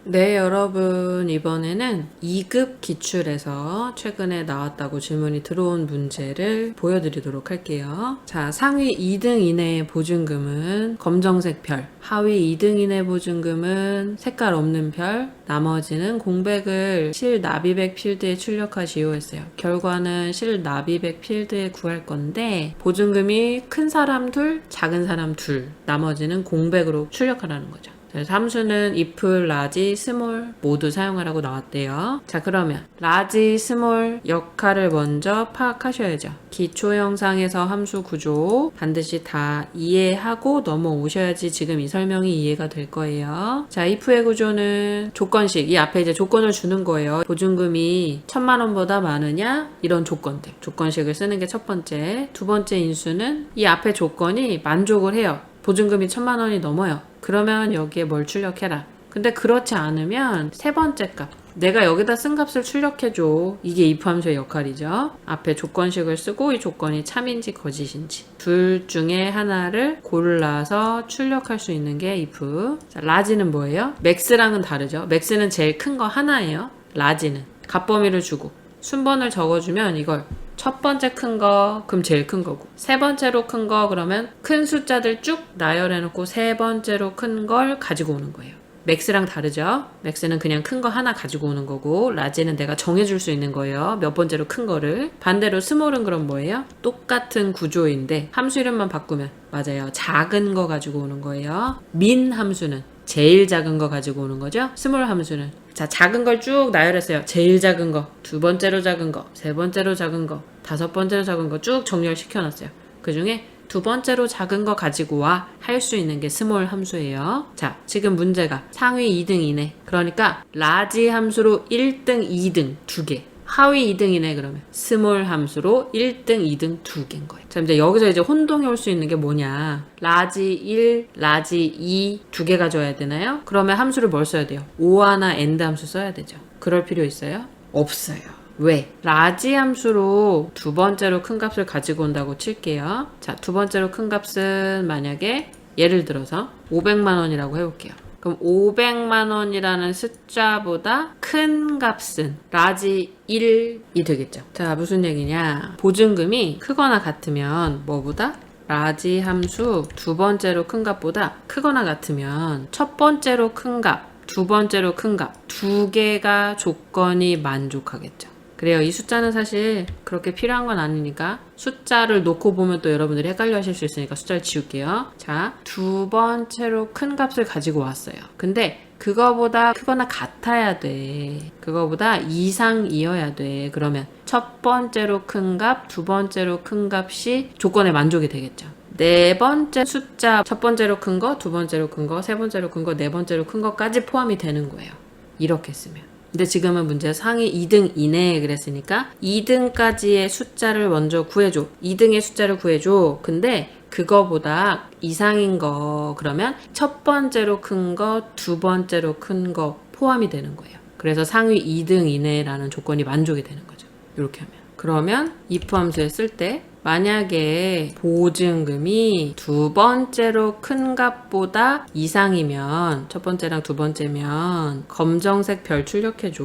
네, 여러분, 이번에는 2급 기출에서 최근에 나왔다고 질문이 들어온 문제를 보여드리도록 할게요. 자, 상위 2등 이내의 보증금은 검정색 별, 하위 2등 이내 보증금은 색깔 없는 별, 나머지는 공백을 실납입액 필드에 출력하시오 했어요. 결과는 실납입액 필드에 구할 건데 보증금이 큰 사람 둘, 작은 사람 둘, 나머지는 공백으로 출력하라는 거죠. 함수는 if, large, small 모두 사용하라고 나왔대요. 자, 그러면 large, small 역할을 먼저 파악하셔야죠. 기초 영상에서 함수 구조 반드시 다 이해하고 넘어오셔야지 지금 이 설명이 이해가 될 거예요. 자, if의 구조는 조건식, 이 앞에 이제 조건을 주는 거예요. 보증금이 1000만 원보다 많으냐? 이런 조건들. 조건식을 쓰는 게 첫 번째. 두 번째 인수는 이 앞에 조건이 만족을 해요. 보증금이 1000만 원이 넘어요. 그러면 여기에 뭘 출력해라. 근데 그렇지 않으면 세 번째 값. 내가 여기다 쓴 값을 출력해줘. 이게 if 함수의 역할이죠. 앞에 조건식을 쓰고 이 조건이 참인지 거짓인지 둘 중에 하나를 골라서 출력할 수 있는 게 if. 자, large는 뭐예요? max랑은 다르죠. max는 제일 큰 거 하나예요. large는 값범위를 주고 순번을 적어주면 이걸 첫 번째 큰 거, 그럼 제일 큰 거고. 세 번째로 큰 거, 그러면 큰 숫자들 쭉 나열해놓고 세 번째로 큰 걸 가지고 오는 거예요. 맥스랑 다르죠? 맥스는 그냥 큰 거 하나 가지고 오는 거고, 라지는 내가 정해줄 수 있는 거예요. 몇 번째로 큰 거를. 반대로 스몰은 그럼 뭐예요? 똑같은 구조인데 함수 이름만 바꾸면 맞아요. 작은 거 가지고 오는 거예요. 민 함수는 제일 작은 거 가지고 오는 거죠. 스몰 함수는 자, 작은 걸 쭉 나열했어요. 제일 작은 거, 두 번째로 작은 거, 세 번째로 작은 거, 다섯 번째로 작은 거 쭉 정렬 시켜놨어요. 그 중에 두 번째로 작은 거 가지고 와 할 수 있는 게 스몰 함수예요. 자, 지금 문제가 상위 2등 이내. 그러니까 라지 함수로 1등, 2등 두 개. 하위 2등이네 그러면 스몰 함수로 1등, 2등 두 개인 거예요. 자, 이제 여기서 이제 혼동이 올 수 있는 게 뭐냐? 라지 1, 라지 2 두 개 가져와야 되나요? 그러면 함수를 뭘 써야 돼요? 오하나 엔드 함수 써야 되죠. 그럴 필요 있어요? 없어요. 왜? 라지 함수로 두 번째로 큰 값을 가지고 온다고 칠게요. 자, 두 번째로 큰 값은 만약에 예를 들어서 500만 원이라고 해볼게요. 그럼 500만 원이라는 숫자보다 큰 값은 라지 1이 되겠죠. 자, 무슨 얘기냐? 보증금이 크거나 같으면 뭐보다? 라지 함수 두 번째로 큰 값보다 크거나 같으면 첫 번째로 큰 값, 두 번째로 큰 값 두 개가 조건이 만족하겠죠. 그래요. 이 숫자는 사실 그렇게 필요한 건 아니니까 숫자를 놓고 보면 또 여러분들이 헷갈려 하실 수 있으니까 숫자를 지울게요. 자, 두 번째로 큰 값을 가지고 왔어요. 근데 그거보다 크거나 같아야 돼. 그거보다 이상이어야 돼. 그러면 첫 번째로 큰 값, 두 번째로 큰 값이 조건에 만족이 되겠죠. 네 번째 숫자, 첫 번째로 큰 거, 두 번째로 큰 거, 세 번째로 큰 거, 네 번째로 큰 거까지 포함이 되는 거예요. 이렇게 쓰면. 근데 지금은 문제 상위 2등 이내에 그랬으니까 2등까지의 숫자를 먼저 구해줘. 2등의 숫자를 구해줘. 근데 그거보다 이상인 거 그러면 첫 번째로 큰 거, 두 번째로 큰 거 포함이 되는 거예요. 그래서 상위 2등 이내라는 조건이 만족이 되는 거죠. 이렇게 하면. 그러면 if 함수에 쓸 때 만약에 보증금이 두 번째로 큰 값보다 이상이면 첫 번째랑 두 번째면 검정색 별 출력해줘.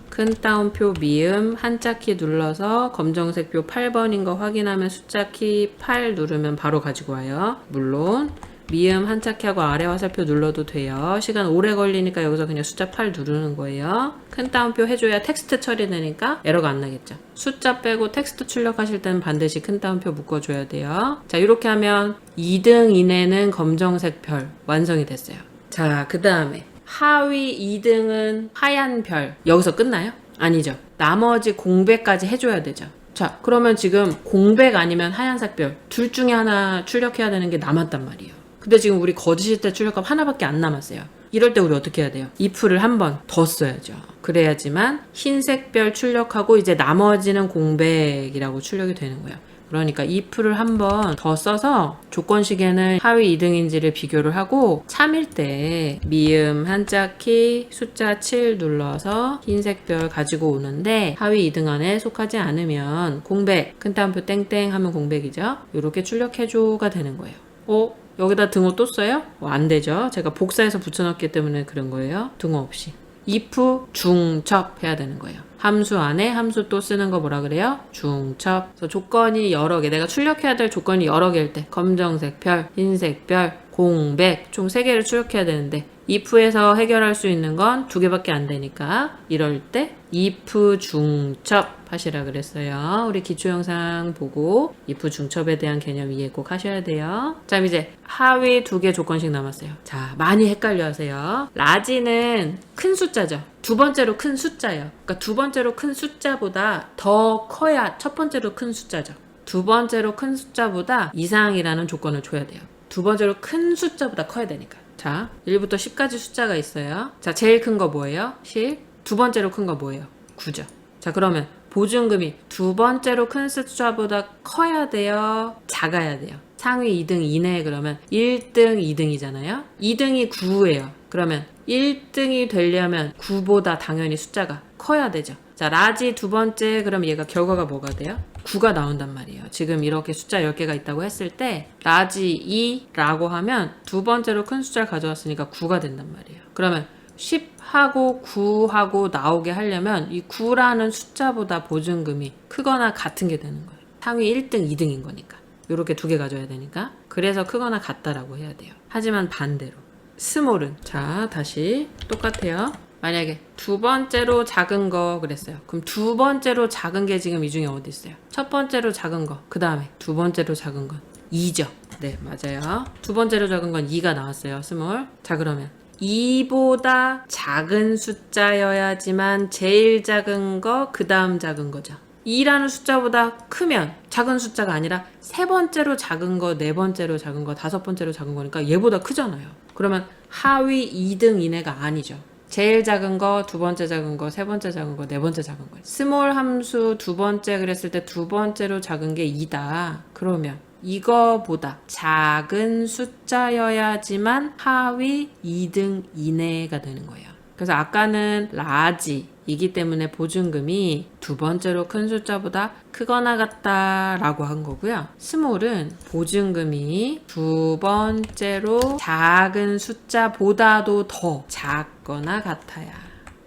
큰 따옴표 미음 한자키 눌러서 검정색 표 8번인 거 확인하면 숫자키 8 누르면 바로 가지고 와요. 물론 미음 한자키하고 아래 화살표 눌러도 돼요. 시간 오래 걸리니까 여기서 그냥 숫자 8 누르는 거예요. 큰 따옴표 해줘야 텍스트 처리되니까 에러가 안 나겠죠. 숫자 빼고 텍스트 출력하실 때는 반드시 큰 따옴표 묶어줘야 돼요. 자, 이렇게 하면 2등 이내는 검정색 별 완성이 됐어요. 자, 그 다음에 하위 2등은 하얀 별. 여기서 끝나요? 아니죠. 나머지 공백까지 해줘야 되죠. 자, 그러면 지금 공백 아니면 하얀색 별 둘 중에 하나 출력해야 되는 게 남았단 말이에요. 근데 지금 우리 거짓일 때 출력값 하나밖에 안 남았어요. 이럴 때 우리 어떻게 해야 돼요? if를 한 번 더 써야죠. 그래야지만 흰색 별 출력하고 이제 나머지는 공백이라고 출력이 되는 거예요. 그러니까 if를 한 번 더 써서 조건식에는 하위 2등인지를 비교를 하고 참일 때 미음 한자키 숫자 7 눌러서 흰색 별 가지고 오는데 하위 2등 안에 속하지 않으면 공백 큰 따옴표 땡땡 하면 공백이죠. 이렇게 출력해줘가 되는 거예요. 여기다 등호 또 써요? 안 되죠. 제가 복사해서 붙여놨기 때문에 그런 거예요. 등호 없이. if 중첩 해야 되는 거예요. 함수 안에 함수 또 쓰는 거 뭐라 그래요? 중첩. 그래서 조건이 여러 개, 내가 출력해야 될 조건이 여러 개일 때 검정색 별, 흰색 별, 공백 총 3개를 출력해야 되는데 if에서 해결할 수 있는 건 2개밖에 안 되니까 이럴 때 if 중첩 하시라 그랬어요. 우리 기초 영상 보고 if 중첩에 대한 개념 이해 꼭 하셔야 돼요. 자, 이제 하위 2개 조건씩 남았어요. 자, 많이 헷갈려 하세요. 라지는 큰 숫자죠. 두 번째로 큰 숫자예요. 그러니까 두 번째로 큰 숫자보다 더 커야 첫 번째로 큰 숫자죠. 두 번째로 큰 숫자보다 이상이라는 조건을 줘야 돼요. 두 번째로 큰 숫자보다 커야 되니까. 자, 1부터 10까지 숫자가 있어요. 자, 제일 큰 거 뭐예요? 10. 두 번째로 큰 거 뭐예요? 9죠. 자, 그러면 보증금이 두 번째로 큰 숫자보다 커야 돼요? 작아야 돼요? 상위 2등 이내에 그러면 1등, 2등이잖아요? 2등이 9예요. 그러면 1등이 되려면 9보다 당연히 숫자가 커야 되죠. 자, 라지 두 번째, 그럼 얘가 결과가 뭐가 돼요? 9가 나온단 말이에요. 지금 이렇게 숫자 10개가 있다고 했을 때 라지 2라고 하면 두 번째로 큰 숫자를 가져왔으니까 9가 된단 말이에요. 그러면 10하고 9하고 나오게 하려면 이 9라는 숫자보다 보증금이 크거나 같은 게 되는 거예요. 상위 1등, 2등인 거니까. 이렇게 2개 가져야 되니까. 그래서 크거나 같다라고 해야 돼요. 하지만 반대로 스몰은, 자, 다시 똑같아요. 만약에 두 번째로 작은 거 그랬어요. 그럼 두 번째로 작은 게 지금 이 중에 어디 있어요? 첫 번째로 작은 거, 그 다음에 두 번째로 작은 건 2죠. 네, 맞아요. 두 번째로 작은 건 2가 나왔어요. 스몰. 자, 그러면 2보다 작은 숫자여야지만 제일 작은 거, 그 다음 작은 거죠. 2라는 숫자보다 크면 작은 숫자가 아니라 세 번째로 작은 거, 네 번째로 작은 거, 다섯 번째로 작은 거니까 얘보다 크잖아요. 그러면 하위 2등 이내가 아니죠. 제일 작은 거, 두 번째 작은 거, 세 번째 작은 거, 네 번째 작은 거. 스몰 함수 두 번째 그랬을 때 두 번째로 작은 게 2다. 그러면 이거보다 작은 숫자여야지만 하위 2등 이내가 되는 거예요. 그래서 아까는 라지이기 때문에 보증금이 두 번째로 큰 숫자보다 크거나 같다라고 한 거고요. 스몰은 보증금이 두 번째로 작은 숫자보다도 더 작거나 같아야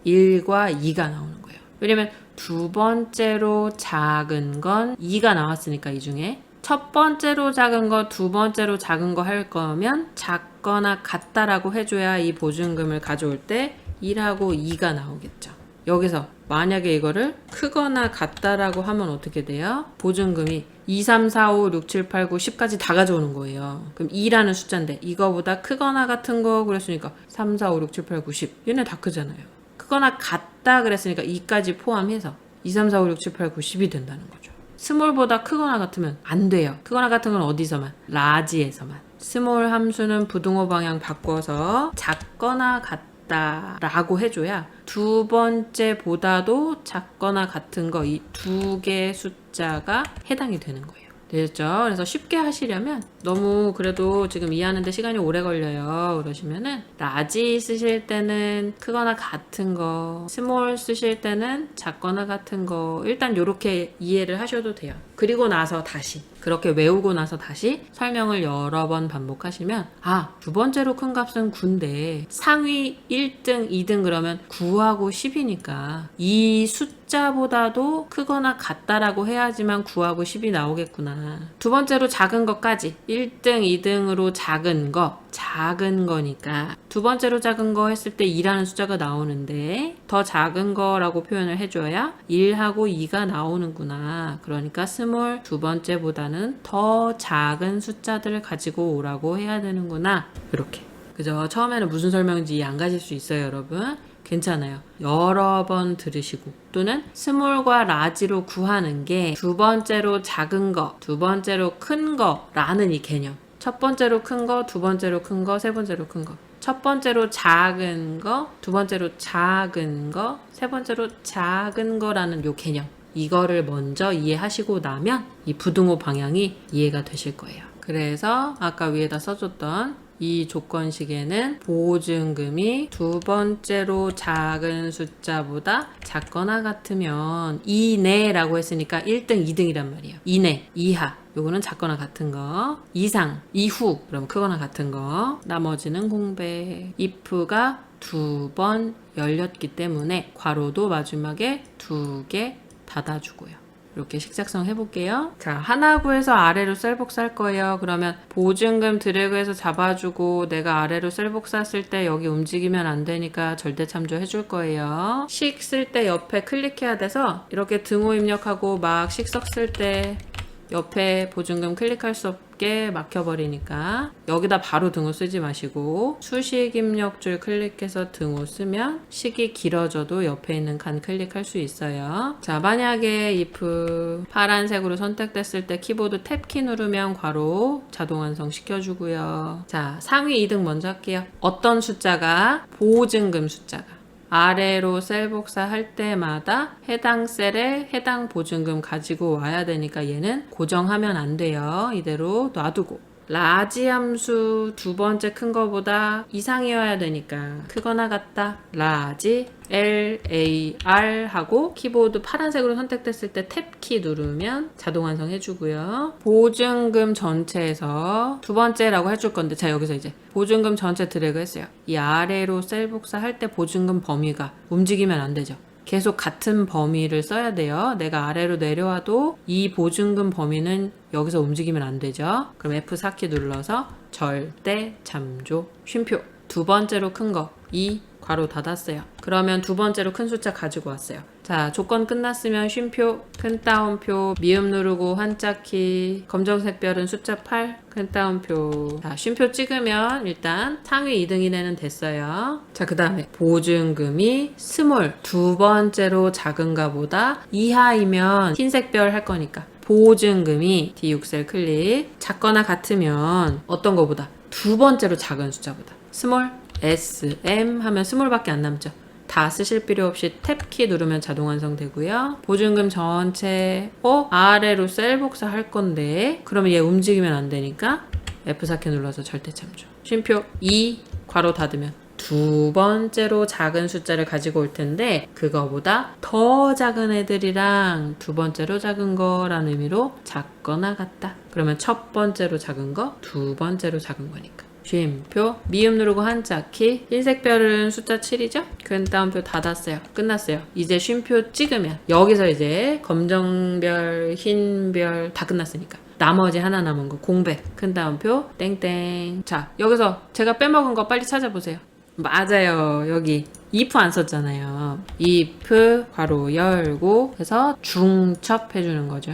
1과 2가 나오는 거예요. 왜냐면 두 번째로 작은 건 2가 나왔으니까 이 중에 첫 번째로 작은 거, 두 번째로 작은 거 할 거면 작거나 같다라고 해줘야 이 보증금을 가져올 때 1하고 2가 나오겠죠. 여기서 만약에 이거를 크거나 같다라고 하면 어떻게 돼요? 보증금이 2, 3, 4, 5, 6, 7, 8, 9, 10까지 다 가져오는 거예요. 그럼 2라는 숫자인데 이거보다 크거나 같은 거 그랬으니까 3, 4, 5, 6, 7, 8, 9, 10 얘네 다 크잖아요. 크거나 같다 그랬으니까 2까지 포함해서 2, 3, 4, 5, 6, 7, 8, 9, 10이 된다는 거죠. 스몰보다 크거나 같으면 안 돼요. 크거나 같은 건 어디서만? 라지에서만. 스몰 함수는 부등호 방향 바꿔서 작거나 같다 라고 해줘야 두 번째보다도 작거나 같은 거 이 두 개의 숫자가 해당이 되는 거예요. 되셨죠? 그래서 쉽게 하시려면 너무 그래도 지금 이해하는데 시간이 오래 걸려요. 그러시면은 라지 쓰실 때는 크거나 같은 거, 스몰 쓰실 때는 작거나 같은 거 일단 요렇게 이해를 하셔도 돼요. 그리고 나서 다시 그렇게 외우고 나서 다시 설명을 여러 번 반복하시면 두 번째로 큰 값은 9인데 상위 1등, 2등 그러면 9하고 10이니까 이 숫자보다도 크거나 같다라고 해야지만 9하고 10이 나오겠구나. 두 번째로 작은 것까지 1등, 2등으로 작은 거니까 두 번째로 작은 거 했을 때 2라는 숫자가 나오는데 더 작은 거라고 표현을 해줘야 1하고 2가 나오는구나. 그러니까 스몰 두 번째보다는 더 작은 숫자들을 가지고 오라고 해야 되는구나. 이렇게. 그죠? 처음에는 무슨 설명인지 이해 안 가실 수 있어요, 여러분. 괜찮아요. 여러 번 들으시고 또는 스몰과 라지로 구하는 게 두 번째로 작은 거, 두 번째로 큰 거라는 이 개념. 첫 번째로 큰 거, 두 번째로 큰 거, 세 번째로 큰 거. 첫 번째로 작은 거, 두 번째로 작은 거, 세 번째로 작은 거라는 요 개념. 이거를 먼저 이해하시고 나면 이 부등호 방향이 이해가 되실 거예요. 그래서 아까 위에다 써줬던 이 조건식에는 보증금이 두 번째로 작은 숫자보다 작거나 같으면 이내라고 했으니까 1등, 2등이란 말이에요. 이내, 이하. 요거는 작거나 같은 거. 이상, 이후. 그럼 크거나 같은 거. 나머지는 공백. if가 두 번 열렸기 때문에 괄호도 마지막에 2개 닫아주고요. 이렇게 식작성 해볼게요. 자, 하나 구해서 아래로 셀 복사할 거예요. 그러면 보증금 드래그해서 잡아주고 내가 아래로 셀 복사했을 때 여기 움직이면 안 되니까 절대 참조해줄 거예요. 식 쓸 때 옆에 클릭해야 돼서 이렇게 등호 입력하고 막 식석 쓸 때 옆에 보증금 클릭할 수 없게 막혀버리니까 여기다 바로 등호 쓰지 마시고 수식 입력줄 클릭해서 등호 쓰면 식이 길어져도 옆에 있는 칸 클릭할 수 있어요. 자, 만약에 if 파란색으로 선택됐을 때 키보드 탭키 누르면 괄호 자동 완성 시켜주고요. 자, 상위 2등 먼저 할게요. 어떤 숫자가 보증금 숫자가 아래로 셀 복사할 때마다 해당 셀에 해당 보증금 가지고 와야 되니까 얘는 고정하면 안 돼요. 이대로 놔두고 라지 함수 두 번째 큰 거보다 이상이어야 되니까 크거나 같다. 라지 LAR 하고 키보드 파란색으로 선택됐을 때 탭키 누르면 자동 완성 해주고요. 보증금 전체에서 두 번째라고 해줄 건데 자 여기서 이제 보증금 전체 드래그 했어요. 이 아래로 셀 복사할 때 보증금 범위가 움직이면 안 되죠. 계속 같은 범위를 써야 돼요. 내가 아래로 내려와도 이 보증금 범위는 여기서 움직이면 안 되죠. 그럼 F4키 눌러서 절대 참조 쉼표 두 번째로 큰 거 2 괄호 닫았어요. 그러면 두 번째로 큰 숫자 가지고 왔어요. 자, 조건 끝났으면 쉼표, 큰 따옴표, 미음 누르고 한자키, 검정색 별은 숫자 8, 큰 따옴표. 자, 쉼표 찍으면 일단 상위 2등 이내는 됐어요. 자, 그 다음에 보증금이 스몰, 두 번째로 작은가 보다 이하이면 흰색 별 할 거니까 보증금이 D6셀 클릭, 작거나 같으면 어떤 거보다 두 번째로 작은 숫자보다 스몰, SM 하면 스몰밖에 안 남죠. 다 쓰실 필요 없이 탭키 누르면 자동 완성되고요. 보증금 전체 아래로 셀 복사 할 건데 그러면 얘 움직이면 안 되니까 F4키 눌러서 절대 참조. 쉼표 2 괄호 닫으면 두 번째로 작은 숫자를 가지고 올 텐데 그거보다 더 작은 애들이랑 두 번째로 작은 거라는 의미로 작거나 같다. 그러면 첫 번째로 작은 거, 두 번째로 작은 거니까. 쉼표 미음 누르고 한자키 흰색 별은 숫자 7이죠? 큰 따옴표 닫았어요. 끝났어요. 이제 쉼표 찍으면 여기서 이제 검정별, 흰별 다 끝났으니까 나머지 하나 남은 거 공백 큰 따옴표 땡땡. 자, 여기서 제가 빼먹은 거 빨리 찾아보세요. 맞아요. 여기 if 안 썼잖아요. if 괄호 열고 해서 중첩 해주는 거죠.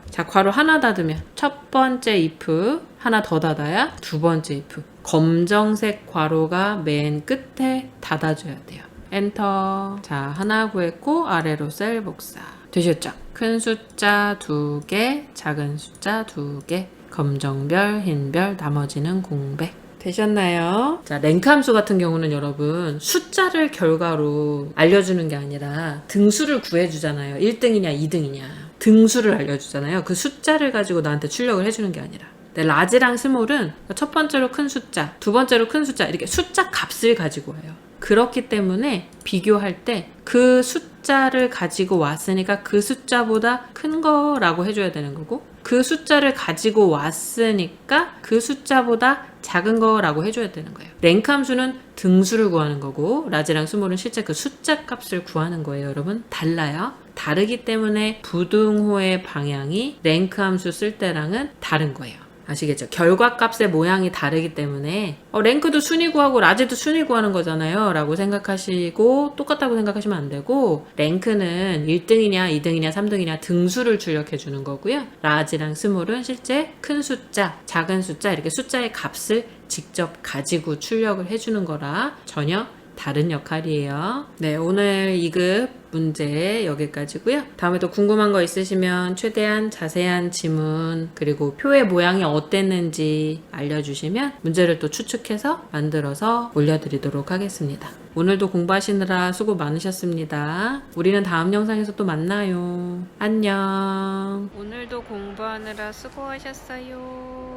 자, 괄호 하나 닫으면 첫 번째 if 하나 더 닫아야 두 번째 if. 검정색 괄호가 맨 끝에 닫아줘야 돼요. 엔터. 자, 하나 구했고 아래로 셀 복사. 되셨죠? 큰 숫자 2개, 작은 숫자 2개, 검정별, 흰별, 나머지는 공백. 되셨나요? 자, 랭크 함수 같은 경우는 여러분 숫자를 결과로 알려주는 게 아니라 등수를 구해주잖아요. 1등이냐 2등이냐 등수를 알려주잖아요. 그 숫자를 가지고 나한테 출력을 해주는 게 아니라. 네, 라지랑 스몰은 첫 번째로 큰 숫자, 두 번째로 큰 숫자 이렇게 숫자 값을 가지고 와요. 그렇기 때문에 비교할 때 그 숫자를 가지고 왔으니까 그 숫자보다 큰 거라고 해줘야 되는 거고 그 숫자를 가지고 왔으니까 그 숫자보다 작은 거라고 해줘야 되는 거예요. 랭크 함수는 등수를 구하는 거고 라지랑 스몰은 실제 그 숫자 값을 구하는 거예요. 여러분 달라요. 다르기 때문에 부등호의 방향이 랭크 함수 쓸 때랑은 다른 거예요. 아시겠죠? 결과값의 모양이 다르기 때문에 랭크도 순위 구하고 라지도 순위 구하는 거잖아요 라고 생각하시고 똑같다고 생각하시면 안 되고 랭크는 1등이냐 2등이냐 3등이냐 등수를 출력해 주는 거고요. 라지랑 스몰은 실제 큰 숫자, 작은 숫자 이렇게 숫자의 값을 직접 가지고 출력을 해주는 거라 전혀 다른 역할이에요. 네, 오늘 2급 문제 여기까지고요. 다음에 또 궁금한 거 있으시면 최대한 자세한 지문 그리고 표의 모양이 어땠는지 알려주시면 문제를 또 추측해서 만들어서 올려드리도록 하겠습니다. 오늘도 공부하시느라 수고 많으셨습니다. 우리는 다음 영상에서 또 만나요. 안녕. 오늘도 공부하느라 수고하셨어요.